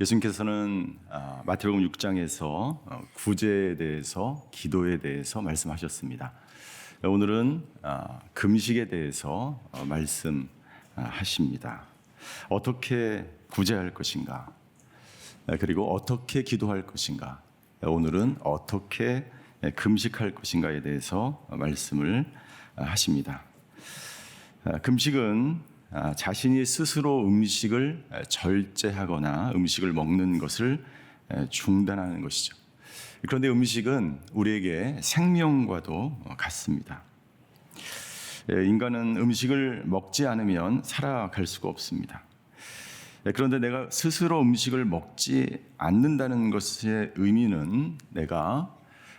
예수님께서는 마태복음 6장에서 구제에 대해서, 기도에 대해서 말씀하셨습니다. 오늘은 금식에 대해서 말씀하십니다. 어떻게 구제할 것인가, 그리고 어떻게 기도할 것인가, 오늘은 어떻게 금식할 것인가에 대해서 말씀을 하십니다. 금식은 자신이 스스로 음식을 절제하거나 음식을 먹는 것을 중단하는 것이죠. 그런데 음식은 우리에게 생명과도 같습니다. 인간은 음식을 먹지 않으면 살아갈 수가 없습니다. 그런데 내가 스스로 음식을 먹지 않는다는 것의 의미는 내가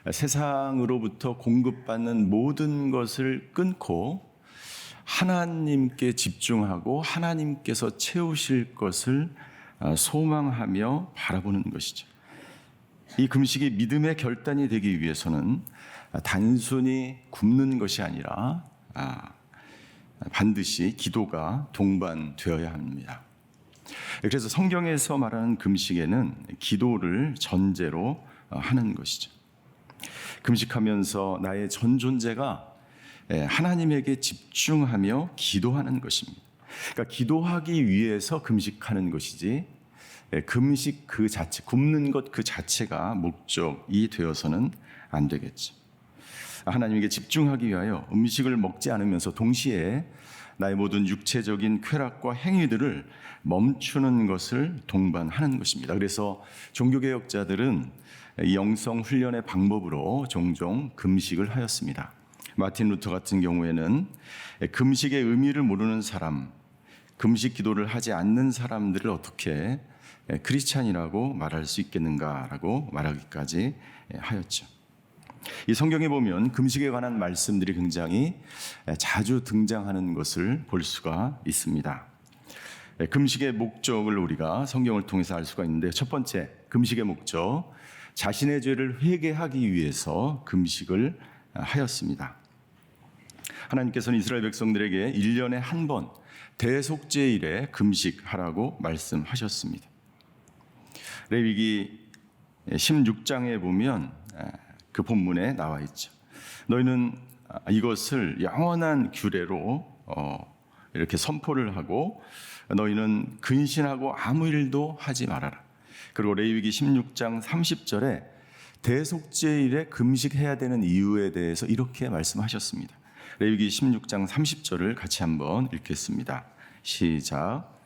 세상으로부터 공급받는 모든 것을 끊고 하나님께 집중하고 하나님께서 채우실 것을 소망하며 바라보는 것이죠. 이 금식이 믿음의 결단이 되기 위해서는 단순히 굶는 것이 아니라 반드시 기도가 동반되어야 합니다. 그래서 성경에서 말하는 금식에는 기도를 전제로 하는 것이죠. 금식하면서 나의 전 존재가 하나님에게 집중하며 기도하는 것입니다. 그러니까 기도하기 위해서 금식하는 것이지 금식 그 자체, 굶는 것 그 자체가 목적이 되어서는 안 되겠죠. 하나님에게 집중하기 위하여 음식을 먹지 않으면서 동시에 나의 모든 육체적인 쾌락과 행위들을 멈추는 것을 동반하는 것입니다. 그래서 종교개혁자들은 영성 훈련의 방법으로 종종 금식을 하였습니다. 마틴 루터 같은 경우에는 금식의 의미를 모르는 사람, 금식 기도를 하지 않는 사람들을 어떻게 크리스찬이라고 말할 수 있겠는가라고 말하기까지 하였죠. 이 성경에 보면 금식에 관한 말씀들이 굉장히 자주 등장하는 것을 볼 수가 있습니다. 금식의 목적을 우리가 성경을 통해서 알 수가 있는데, 첫 번째, 금식의 목적, 자신의 죄를 회개하기 위해서 금식을 하였습니다. 하나님께서는 이스라엘 백성들에게 1년에 한 번 대속죄일에 금식하라고 말씀하셨습니다. 레위기 16장에 보면 그 본문에 나와 있죠. 너희는 이것을 영원한 규례로 이렇게 선포를 하고 너희는 근신하고 아무 일도 하지 말아라. 그리고 레위기 16장 30절에 대속죄일에 금식해야 되는 이유에 대해서 이렇게 말씀하셨습니다. 레위기 16장 30절을 같이 한번 읽겠습니다. 시작.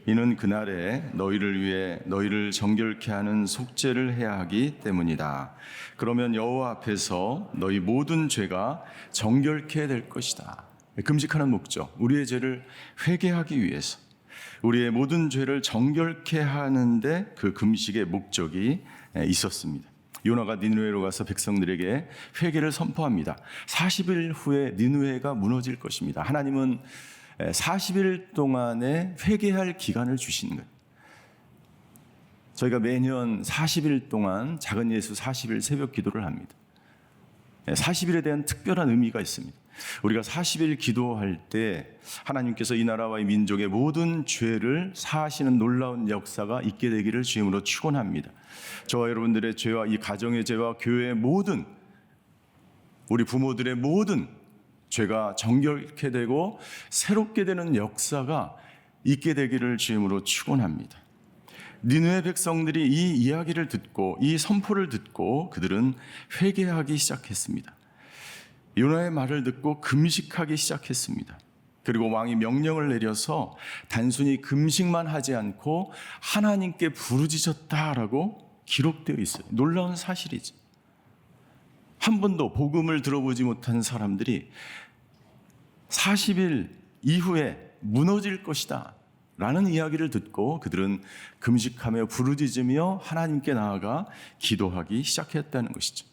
이는 그날에 너희를 위해 너희를 정결케 하는 속죄를 해야 하기 때문이다. 그러면 여호와 앞에서 너희 모든 죄가 정결케 될 것이다. 금식하는 목적, 우리의 죄를 회개하기 위해서, 우리의 모든 죄를 정결케 하는데 그 금식의 목적이 있었습니다. 요나가 니느웨로 가서 백성들에게 회개를 선포합니다. 40일 후에 니느웨가 무너질 것입니다. 하나님은 40일 동안에 회개할 기간을 주시는 거예요. 저희가 매년 40일 동안 작은 예수 40일 새벽 기도를 합니다. 40일에 대한 특별한 의미가 있습니다. 우리가 40일 기도할 때 하나님께서 이 나라와 이 민족의 모든 죄를 사하시는 놀라운 역사가 있게 되기를 주임으로 축원합니다. 저와 여러분들의 죄와 이 가정의 죄와 교회의 모든, 우리 부모들의 모든 죄가 정결케 되고 새롭게 되는 역사가 있게 되기를 주임으로 축원합니다. 니느웨 백성들이 이 이야기를 듣고 이 선포를 듣고 그들은 회개하기 시작했습니다. 요나의 말을 듣고 금식하기 시작했습니다. 그리고 왕이 명령을 내려서 단순히 금식만 하지 않고 하나님께 부르짖었다라고 기록되어 있어요. 놀라운 사실이죠. 한 번도 복음을 들어보지 못한 사람들이 40일 이후에 무너질 것이다 라는 이야기를 듣고 그들은 금식하며 부르짖으며 하나님께 나아가 기도하기 시작했다는 것이죠.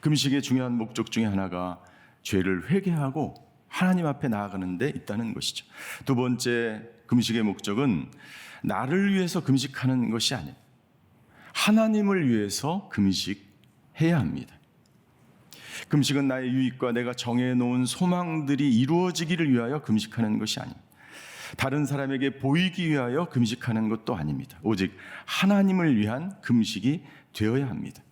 금식의 중요한 목적 중에 하나가 죄를 회개하고 하나님 앞에 나아가는 데 있다는 것이죠. 두 번째, 금식의 목적은 나를 위해서 금식하는 것이 아니에요. 하나님을 위해서 금식해야 합니다. 금식은 나의 유익과 내가 정해놓은 소망들이 이루어지기를 위하여 금식하는 것이 아닙니다. 다른 사람에게 보이기 위하여 금식하는 것도 아닙니다. 오직 하나님을 위한 금식이 되어야 합니다.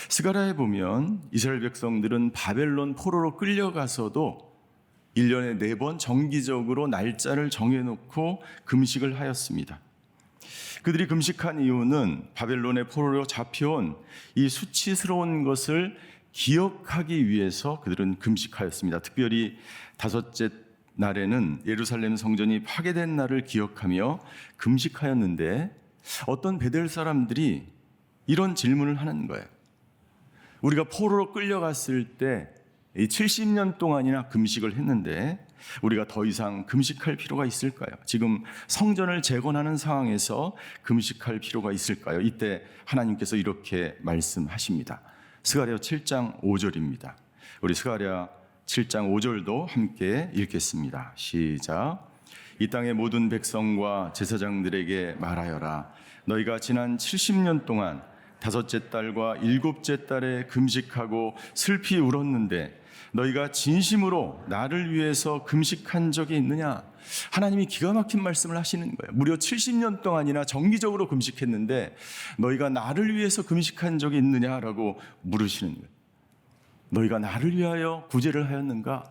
스가랴에 보면 이스라엘 백성들은 바벨론 포로로 끌려가서도 1년에 4번 정기적으로 날짜를 정해놓고 금식을 하였습니다. 그들이 금식한 이유는 바벨론의 포로로 잡혀온 이 수치스러운 것을 기억하기 위해서 그들은 금식하였습니다. 특별히 5째 날에는 예루살렘 성전이 파괴된 날을 기억하며 금식하였는데 어떤 베델 사람들이 이런 질문을 하는 거예요. 우리가 포로로 끌려갔을 때 70년 동안이나 금식을 했는데 우리가 더 이상 금식할 필요가 있을까요? 지금 성전을 재건하는 상황에서 금식할 필요가 있을까요? 이때 하나님께서 이렇게 말씀하십니다. 스가랴 7장 5절입니다. 우리 스가랴 7장 5절도 함께 읽겠습니다. 시작. 이 땅의 모든 백성과 제사장들에게 말하여라. 너희가 지난 70년 동안 5째 달과 7째 달에 금식하고 슬피 울었는데 너희가 진심으로 나를 위해서 금식한 적이 있느냐? 하나님이 기가 막힌 말씀을 하시는 거예요. 무려 70년 동안이나 정기적으로 금식했는데 너희가 나를 위해서 금식한 적이 있느냐라고 물으시는 거예요. 너희가 나를 위하여 구제를 하였는가?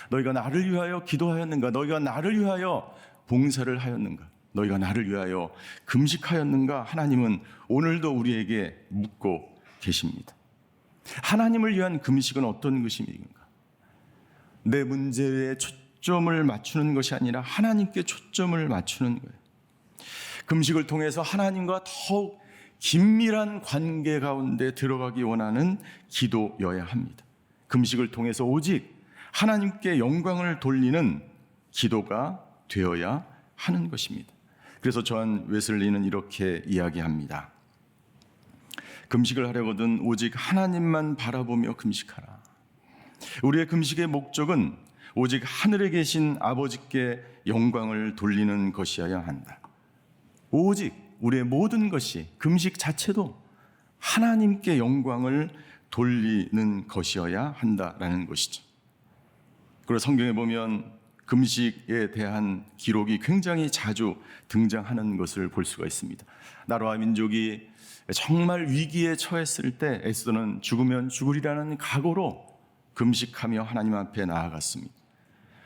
너희가 나를 위하여 기도하였는가? 너희가 나를 위하여 봉사를 하였는가? 너희가 나를 위하여 금식하였는가? 하나님은 오늘도 우리에게 묻고 계십니다. 하나님을 위한 금식은 어떤 것입니까? 내 문제에 초점을 맞추는 것이 아니라 하나님께 초점을 맞추는 거예요. 금식을 통해서 하나님과 더욱 긴밀한 관계 가운데 들어가기 원하는 기도여야 합니다. 금식을 통해서 오직 하나님께 영광을 돌리는 기도가 되어야 하는 것입니다. 그래서 존 웨슬리는 이렇게 이야기합니다. 금식을 하려거든 오직 하나님만 바라보며 금식하라. 우리의 금식의 목적은 오직 하늘에 계신 아버지께 영광을 돌리는 것이어야 한다. 오직 우리의 모든 것이, 금식 자체도 하나님께 영광을 돌리는 것이어야 한다라는 것이죠. 그리고 성경에 보면 금식에 대한 기록이 굉장히 자주 등장하는 것을 볼 수가 있습니다. 나라와 민족이 정말 위기에 처했을 때 에스더는 죽으면 죽으리라는 각오로 금식하며 하나님 앞에 나아갔습니다.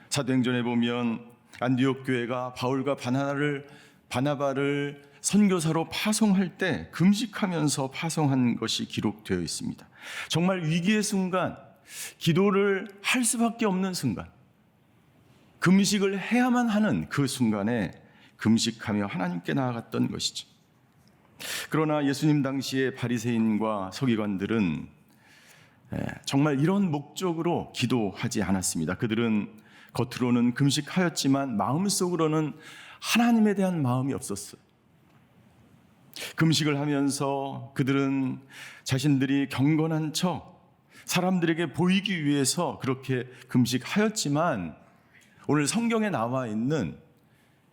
사도행전에 보면 안디옥 교회가 바울과 바나바를 선교사로 파송할 때 금식하면서 파송한 것이 기록되어 있습니다. 정말 위기의 순간, 기도를 할 수밖에 없는 순간, 금식을 해야만 하는 그 순간에 금식하며 하나님께 나아갔던 것이죠. 그러나 예수님 당시의 바리새인과 서기관들은 정말 이런 목적으로 기도하지 않았습니다. 그들은 겉으로는 금식하였지만 마음속으로는 하나님에 대한 마음이 없었어요. 금식을 하면서 그들은 자신들이 경건한 척 사람들에게 보이기 위해서 그렇게 금식하였지만 오늘 성경에 나와 있는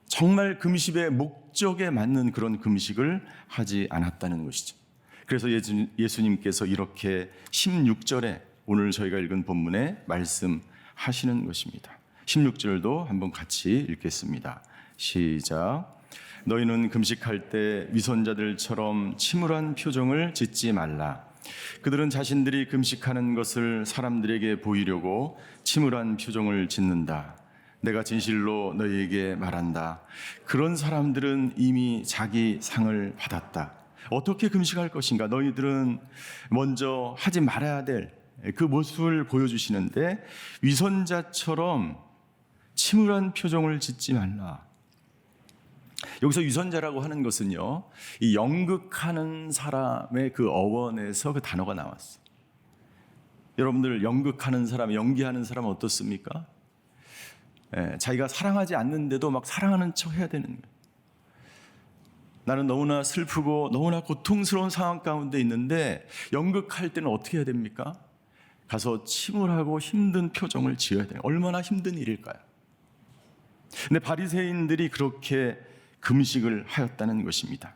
정말 금식의 목적에 맞는 그런 금식을 하지 않았다는 것이죠. 그래서 예수님께서 이렇게 16절에 오늘 저희가 읽은 본문에 말씀하시는 것입니다. 16절도 한번 같이 읽겠습니다. 시작. 너희는 금식할 때 위선자들처럼 침울한 표정을 짓지 말라. 그들은 자신들이 금식하는 것을 사람들에게 보이려고 침울한 표정을 짓는다. 내가 진실로 너희에게 말한다. 그런 사람들은 이미 자기 상을 받았다. 어떻게 금식할 것인가? 너희들은 먼저 하지 말아야 될 그 모습을 보여주시는데 위선자처럼 침울한 표정을 짓지 말라. 여기서 위선자라고 하는 것은요, 이 연극하는 사람의 그 어원에서 그 단어가 나왔어요. 여러분들 연극하는 사람, 연기하는 사람은 어떻습니까? 자기가 사랑하지 않는데도 막 사랑하는 척 해야 되는 거예요. 나는 너무나 슬프고 너무나 고통스러운 상황 가운데 있는데 연극할 때는 어떻게 해야 됩니까? 가서 침울하고 힘든 표정을 지어야 돼요. 얼마나 힘든 일일까요? 근데 바리새인들이 그렇게 금식을 하였다는 것입니다.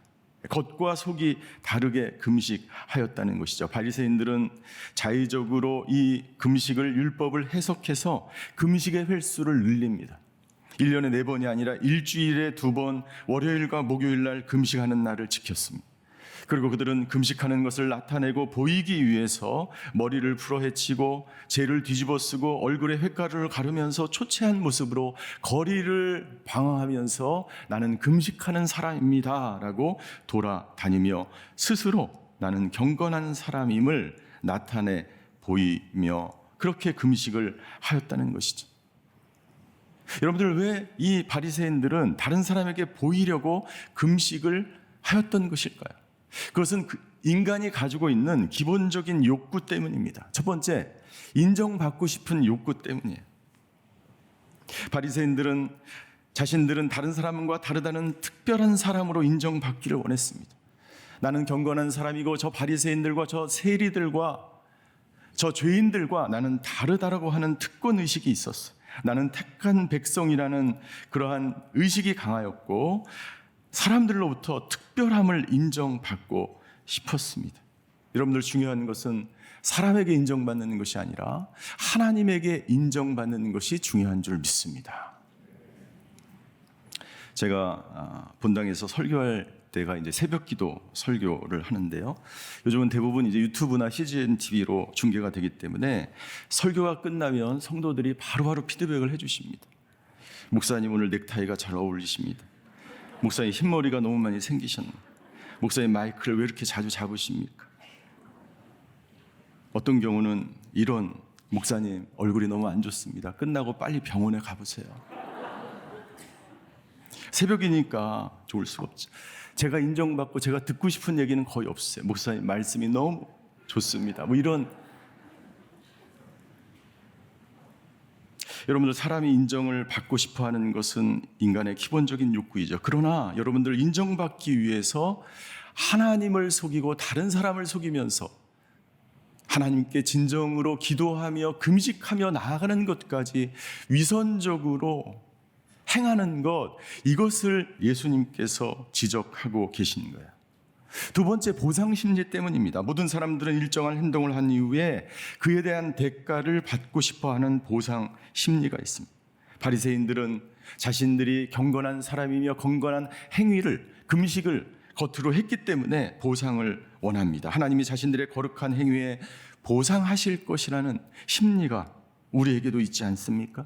겉과 속이 다르게 금식하였다는 것이죠. 바리새인들은 자의적으로 이 금식을 율법을 해석해서 금식의 횟수를 늘립니다. 1년에 4번이 아니라 일주일에 2번 월요일과 목요일 날 금식하는 날을 지켰습니다. 그리고 그들은 금식하는 것을 나타내고 보이기 위해서 머리를 풀어헤치고 재를 뒤집어 쓰고 얼굴에 횟가루를 가르면서 초췌한 모습으로 거리를 방황하면서 나는 금식하는 사람입니다 라고 돌아다니며 스스로 나는 경건한 사람임을 나타내 보이며 그렇게 금식을 하였다는 것이죠. 여러분들, 왜 이 바리새인들은 다른 사람에게 보이려고 금식을 하였던 것일까요? 그것은 인간이 가지고 있는 기본적인 욕구 때문입니다. 첫 번째, 인정받고 싶은 욕구 때문이에요. 바리새인들은 자신들은 다른 사람과 다르다는 특별한 사람으로 인정받기를 원했습니다. 나는 경건한 사람이고 저 바리새인들과 저 세리들과 저 죄인들과 나는 다르다라고 하는 특권 의식이 있었어요. 나는 택한 백성이라는 그러한 의식이 강하였고 사람들로부터 특별함을 인정받고 싶었습니다. 여러분들, 중요한 것은 사람에게 인정받는 것이 아니라 하나님에게 인정받는 것이 중요한 줄 믿습니다. 제가 본당에서 설교할 때가 이제 새벽기도 설교를 하는데요. 요즘은 대부분 이제 유튜브나 CGN TV로 중계가 되기 때문에 설교가 끝나면 성도들이 바로바로 피드백을 해주십니다. 목사님, 오늘 넥타이가 잘 어울리십니다. 목사님, 흰머리가 너무 많이 생기셨네. 목사님, 마이크를 왜 이렇게 자주 잡으십니까? 어떤 경우는 이런, 목사님 얼굴이 너무 안 좋습니다. 끝나고 빨리 병원에 가보세요. 새벽이니까 좋을 수가 없죠. 제가 인정받고 제가 듣고 싶은 얘기는 거의 없어요. 목사님 말씀이 너무 좋습니다. 뭐 이런. 여러분들, 사람이 인정을 받고 싶어하는 것은 인간의 기본적인 욕구이죠. 그러나 여러분들, 인정받기 위해서 하나님을 속이고 다른 사람을 속이면서 하나님께 진정으로 기도하며 금식하며 나아가는 것까지 위선적으로 행하는 것, 이것을 예수님께서 지적하고 계신 거예요. 두 번째, 보상 심리 때문입니다. 모든 사람들은 일정한 행동을 한 이후에 그에 대한 대가를 받고 싶어하는 보상 심리가 있습니다. 바리새인들은 자신들이 경건한 사람이며 경건한 행위를, 금식을 겉으로 했기 때문에 보상을 원합니다. 하나님이 자신들의 거룩한 행위에 보상하실 것이라는 심리가 우리에게도 있지 않습니까?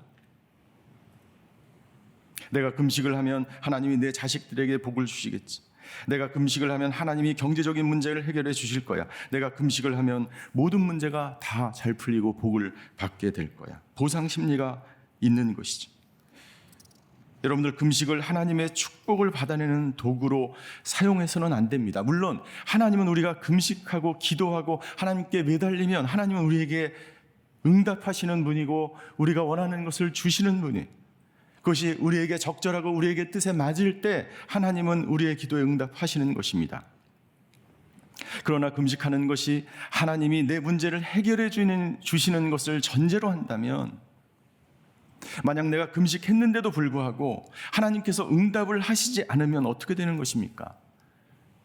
내가 금식을 하면 하나님이 내 자식들에게 복을 주시겠지. 내가 금식을 하면 하나님이 경제적인 문제를 해결해 주실 거야. 내가 금식을 하면 모든 문제가 다 잘 풀리고 복을 받게 될 거야. 보상 심리가 있는 것이죠. 여러분들, 금식을 하나님의 축복을 받아내는 도구로 사용해서는 안 됩니다. 물론 하나님은 우리가 금식하고 기도하고 하나님께 매달리면 하나님은 우리에게 응답하시는 분이고 우리가 원하는 것을 주시는 분이, 그것이 우리에게 적절하고 우리에게 뜻에 맞을 때 하나님은 우리의 기도에 응답하시는 것입니다. 그러나 금식하는 것이 하나님이 내 문제를 해결해 주시는 것을 전제로 한다면, 만약 내가 금식했는데도 불구하고 하나님께서 응답을 하시지 않으면 어떻게 되는 것입니까?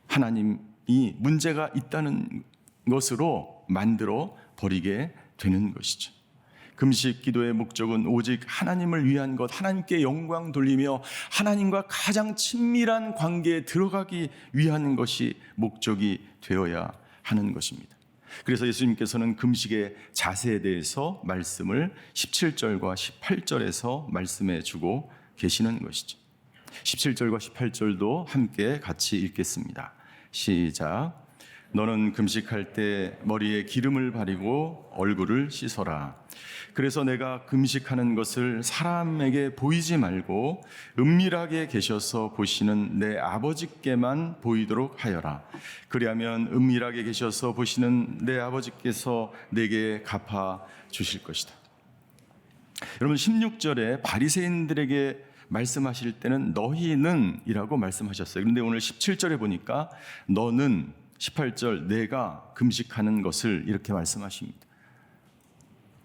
하나님이 문제가 있다는 것으로 만들어 버리게 되는 것이죠. 금식 기도의 목적은 오직 하나님을 위한 것, 하나님께 영광 돌리며 하나님과 가장 친밀한 관계에 들어가기 위한 것이 목적이 되어야 하는 것입니다. 그래서 예수님께서는 금식의 자세에 대해서 말씀을 17절과 18절에서 말씀해 주고 계시는 것이죠. 17절과 18절도 함께 같이 읽겠습니다. 시작. 너는 금식할 때 머리에 기름을 바르고 얼굴을 씻어라. 그래서 내가 금식하는 것을 사람에게 보이지 말고 은밀하게 계셔서 보시는 내 아버지께만 보이도록 하여라. 그리하면 은밀하게 계셔서 보시는 내 아버지께서 내게 갚아 주실 것이다. 여러분, 16절에 바리새인들에게 말씀하실 때는 너희는 이라고 말씀하셨어요. 그런데 오늘 17절에 보니까 너는, 18절 내가 금식하는 것을 이렇게 말씀하십니다.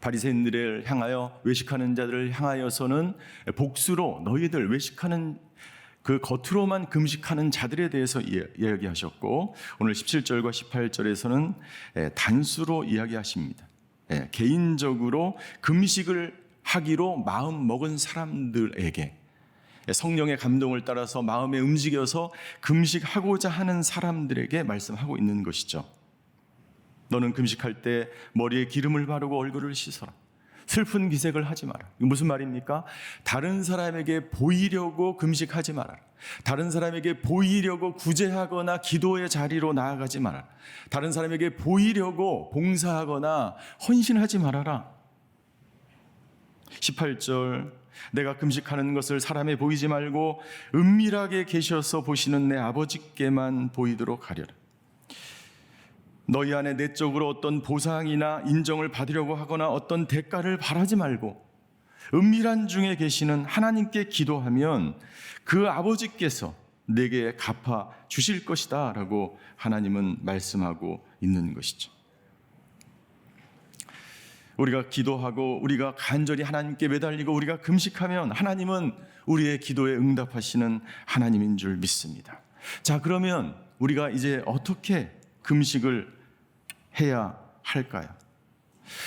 바리새인들을 향하여, 외식하는 자들을 향하여서는 복수로 너희들 외식하는 그 겉으로만 금식하는 자들에 대해서 이야기하셨고, 오늘 17절과 18절에서는 단수로 이야기하십니다. 개인적으로 금식을 하기로 마음 먹은 사람들에게 성령의 감동을 따라서 마음에 움직여서 금식하고자 하는 사람들에게 말씀하고 있는 것이죠. 너는 금식할 때 머리에 기름을 바르고 얼굴을 씻어라. 슬픈 기색을 하지 마라. 이거 무슨 말입니까? 다른 사람에게 보이려고 금식하지 마라. 다른 사람에게 보이려고 구제하거나 기도의 자리로 나아가지 마라. 다른 사람에게 보이려고 봉사하거나 헌신하지 말아라. 18절, 내가 금식하는 것을 사람에 보이지 말고 은밀하게 계셔서 보시는 내 아버지께만 보이도록 하려라. 너희 안에 내적으로 어떤 보상이나 인정을 받으려고 하거나 어떤 대가를 바라지 말고 은밀한 중에 계시는 하나님께 기도하면 그 아버지께서 내게 갚아 주실 것이다 라고 하나님은 말씀하고 있는 것이죠. 우리가 기도하고 우리가 간절히 하나님께 매달리고 우리가 금식하면 하나님은 우리의 기도에 응답하시는 하나님인 줄 믿습니다. 자, 그러면 우리가 이제 어떻게 금식을 해야 할까요?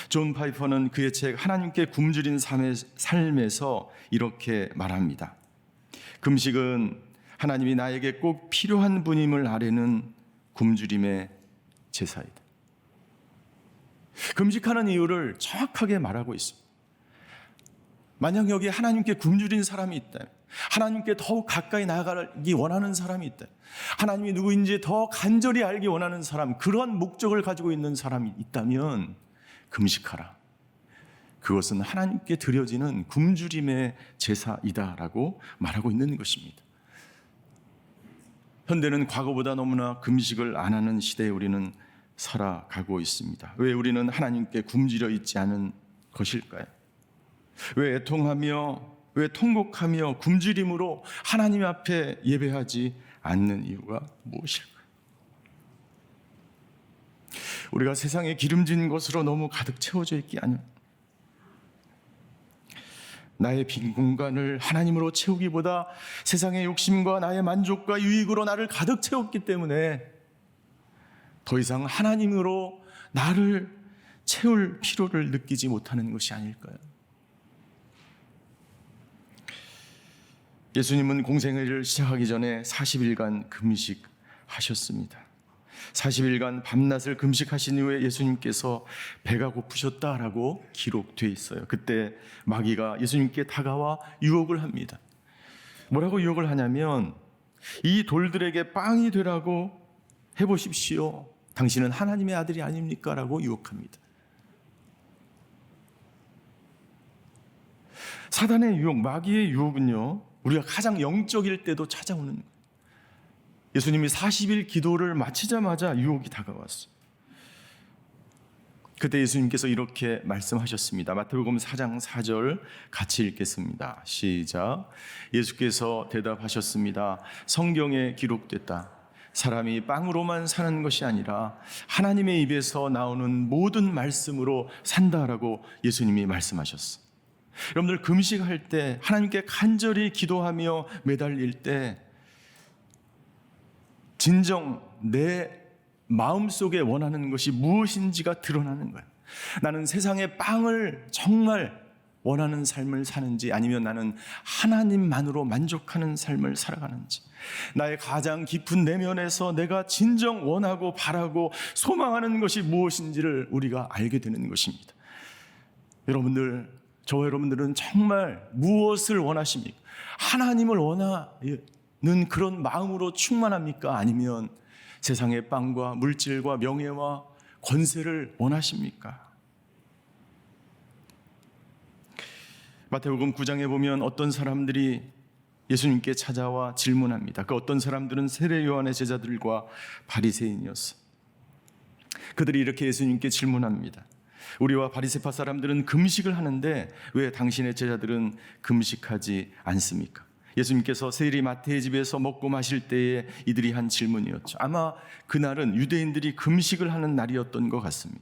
존 파이퍼는 그의 책 하나님께 굶주린 삶에서 이렇게 말합니다. 금식은 하나님이 나에게 꼭 필요한 분임을 아뢰는 굶주림의 제사이다. 금식하는 이유를 정확하게 말하고 있습니다. 만약 여기에 하나님께 굶주린 사람이 있다, 하나님께 더욱 가까이 나아가기 원하는 사람이 있다, 하나님이 누구인지 더 간절히 알기 원하는 사람, 그런 목적을 가지고 있는 사람이 있다면 금식하라. 그것은 하나님께 드려지는 굶주림의 제사이다라고 말하고 있는 것입니다. 현대는 과거보다 너무나 금식을 안 하는 시대에 우리는 살아가고 있습니다. 왜 우리는 하나님께 굶주려 있지 않은 것일까요? 왜 애통하며, 왜 통곡하며 굶주림으로 하나님 앞에 예배하지 않는 이유가 무엇일까요? 우리가 세상에 기름진 것으로 너무 가득 채워져 있기 아니요, 나의 빈 공간을 하나님으로 채우기보다 세상의 욕심과 나의 만족과 유익으로 나를 가득 채웠기 때문에 더 이상 하나님으로 나를 채울 필요를 느끼지 못하는 것이 아닐까요? 예수님은 공생애를 시작하기 전에 40일간 금식하셨습니다. 40일간 밤낮을 금식하신 이후에 예수님께서 배가 고프셨다라고 기록되어 있어요. 그때 마귀가 예수님께 다가와 유혹을 합니다. 뭐라고 유혹을 하냐면, 이 돌들에게 빵이 되라고 해보십시오. 당신은 하나님의 아들이 아닙니까? 라고 유혹합니다. 사단의 유혹, 마귀의 유혹은요, 우리가 가장 영적일 때도 찾아오는 거예요. 예수님이 40일 기도를 마치자마자 유혹이 다가왔어요. 그때 예수님께서 이렇게 말씀하셨습니다. 마태복음 4장 4절 같이 읽겠습니다. 시작. 예수께서 대답하셨습니다. 성경에 기록됐다. 사람이 빵으로만 사는 것이 아니라 하나님의 입에서 나오는 모든 말씀으로 산다라고 예수님이 말씀하셨어요. 여러분들 금식할 때, 하나님께 간절히 기도하며 매달릴 때 진정 내 마음속에 원하는 것이 무엇인지가 드러나는 거예요. 나는 세상의 빵을 정말 원하는 삶을 사는지, 아니면 나는 하나님만으로 만족하는 삶을 살아가는지, 나의 가장 깊은 내면에서 내가 진정 원하고 바라고 소망하는 것이 무엇인지를 우리가 알게 되는 것입니다. 여러분들, 저와 여러분들은 정말 무엇을 원하십니까? 하나님을 원하는 그런 마음으로 충만합니까? 아니면 세상의 빵과 물질과 명예와 권세를 원하십니까? 마태복음 9장에 보면 어떤 사람들이 예수님께 찾아와 질문합니다. 그 어떤 사람들은 세례 요한의 제자들과 바리새인이었어. 그들이 이렇게 예수님께 질문합니다. 우리와 바리새파 사람들은 금식을 하는데 왜 당신의 제자들은 금식하지 않습니까? 예수님께서 세리 마태의 집에서 먹고 마실 때에 이들이 한 질문이었죠. 아마 그날은 유대인들이 금식을 하는 날이었던 것 같습니다.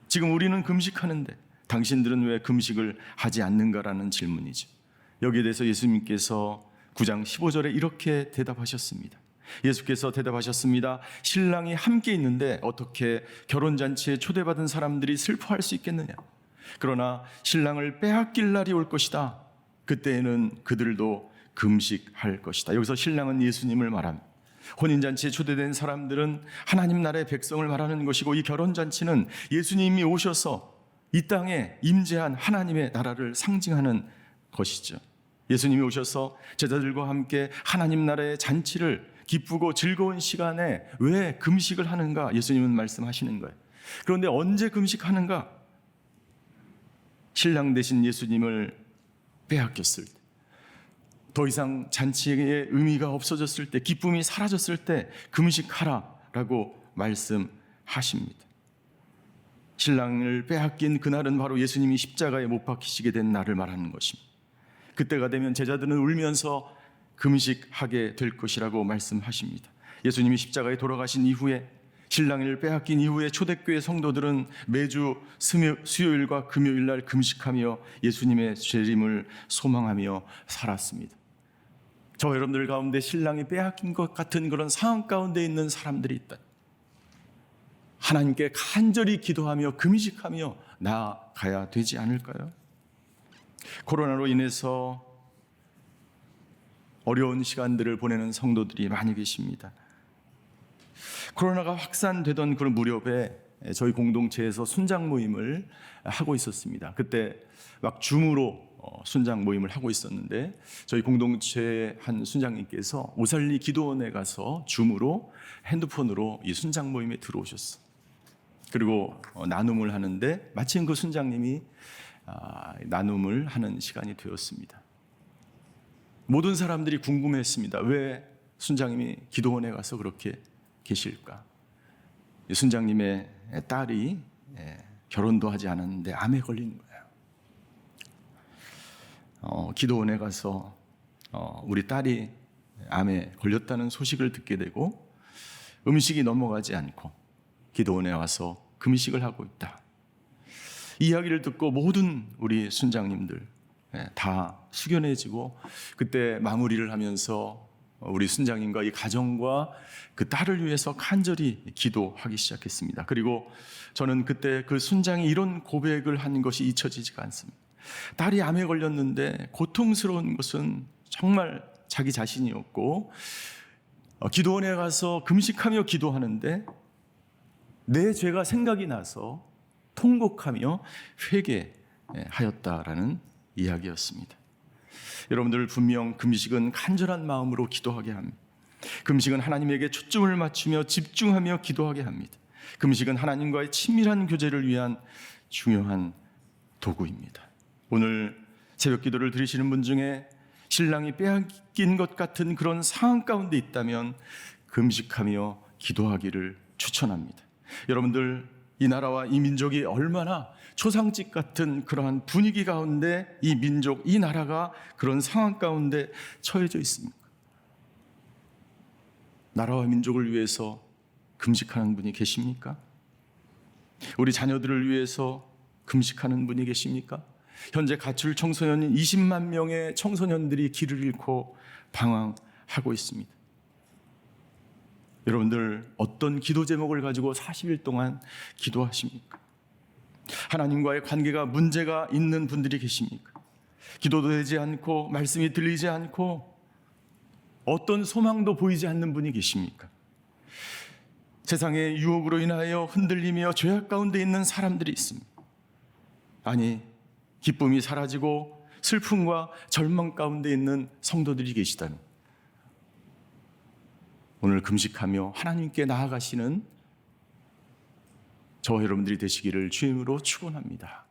지금 우리는 금식하는데 당신들은 왜 금식을 하지 않는가라는 질문이죠. 여기에 대해서 예수님께서 9장 15절에 이렇게 대답하셨습니다. 예수께서 대답하셨습니다. 신랑이 함께 있는데 어떻게 결혼잔치에 초대받은 사람들이 슬퍼할 수 있겠느냐? 그러나 신랑을 빼앗길 날이 올 것이다. 그때에는 그들도 금식할 것이다. 여기서 신랑은 예수님을 말합니다. 혼인잔치에 초대된 사람들은 하나님 나라의 백성을 말하는 것이고, 이 결혼잔치는 예수님이 오셔서 이 땅에 임재한 하나님의 나라를 상징하는 것이죠. 예수님이 오셔서 제자들과 함께 하나님 나라의 잔치를 기쁘고 즐거운 시간에 왜 금식을 하는가? 예수님은 말씀하시는 거예요. 그런데 언제 금식하는가? 신랑 되신 예수님을 빼앗겼을 때, 더 이상 잔치의 의미가 없어졌을 때, 기쁨이 사라졌을 때 금식하라라고 말씀하십니다. 신랑을 빼앗긴 그날은 바로 예수님이 십자가에 못 박히시게 된 날을 말하는 것입니다. 그때가 되면 제자들은 울면서 금식하게 될 것이라고 말씀하십니다. 예수님이 십자가에 돌아가신 이후에, 신랑을 빼앗긴 이후에 초대교회 성도들은 매주 수요일과 금요일 날 금식하며 예수님의 재림을 소망하며 살았습니다. 저 여러분들 가운데 신랑이 빼앗긴 것 같은 그런 상황 가운데 있는 사람들이 있다. 하나님께 간절히 기도하며 금식하며 나아가야 되지 않을까요? 코로나로 인해서 어려운 시간들을 보내는 성도들이 많이 계십니다. 코로나가 확산되던 그런 무렵에 저희 공동체에서 순장 모임을 하고 있었습니다. 그때 막 줌으로 순장 모임을 하고 있었는데, 저희 공동체 한 순장님께서 오살리 기도원에 가서 줌으로 핸드폰으로 이 순장 모임에 들어오셨어요. 그리고 나눔을 하는데 마침 그 순장님이 나눔을 하는 시간이 되었습니다. 모든 사람들이 궁금했습니다. 왜 순장님이 기도원에 가서 그렇게 계실까? 순장님의 딸이 결혼도 하지 않았는데 암에 걸린 거예요. 기도원에 가서 우리 딸이 암에 걸렸다는 소식을 듣게 되고, 음식이 넘어가지 않고 기도원에 와서 금식을 하고 있다. 이 이야기를 듣고 모든 우리 순장님들 다 숙연해지고, 그때 마무리를 하면서 우리 순장님과 이 가정과 그 딸을 위해서 간절히 기도하기 시작했습니다. 그리고 저는 그때 그 순장이 이런 고백을 한 것이 잊혀지지가 않습니다. 딸이 암에 걸렸는데 고통스러운 것은 정말 자기 자신이었고, 기도원에 가서 금식하며 기도하는데 내 죄가 생각이 나서 통곡하며 회개하였다라는 이야기였습니다. 여러분들, 분명 금식은 간절한 마음으로 기도하게 합니다. 금식은 하나님에게 초점을 맞추며 집중하며 기도하게 합니다. 금식은 하나님과의 친밀한 교제를 위한 중요한 도구입니다. 오늘 새벽 기도를 드리시는 분 중에 신랑이 빼앗긴 것 같은 그런 상황 가운데 있다면 금식하며 기도하기를 추천합니다. 여러분들, 이 나라와 이 민족이 얼마나 초상집 같은 그러한 분위기 가운데 이 민족, 이 나라가 그런 상황 가운데 처해져 있습니까? 나라와 민족을 위해서 금식하는 분이 계십니까? 우리 자녀들을 위해서 금식하는 분이 계십니까? 현재 가출 청소년인 20만 명의 청소년들이 길을 잃고 방황하고 있습니다. 여러분들, 어떤 기도 제목을 가지고 40일 동안 기도하십니까? 하나님과의 관계가 문제가 있는 분들이 계십니까? 기도도 되지 않고 말씀이 들리지 않고 어떤 소망도 보이지 않는 분이 계십니까? 세상의 유혹으로 인하여 흔들리며 죄악 가운데 있는 사람들이 있습니다. 아니, 기쁨이 사라지고 슬픔과 절망 가운데 있는 성도들이 계시다면 오늘 금식하며 하나님께 나아가시는 저와 여러분들이 되시기를 주임으로 축원합니다.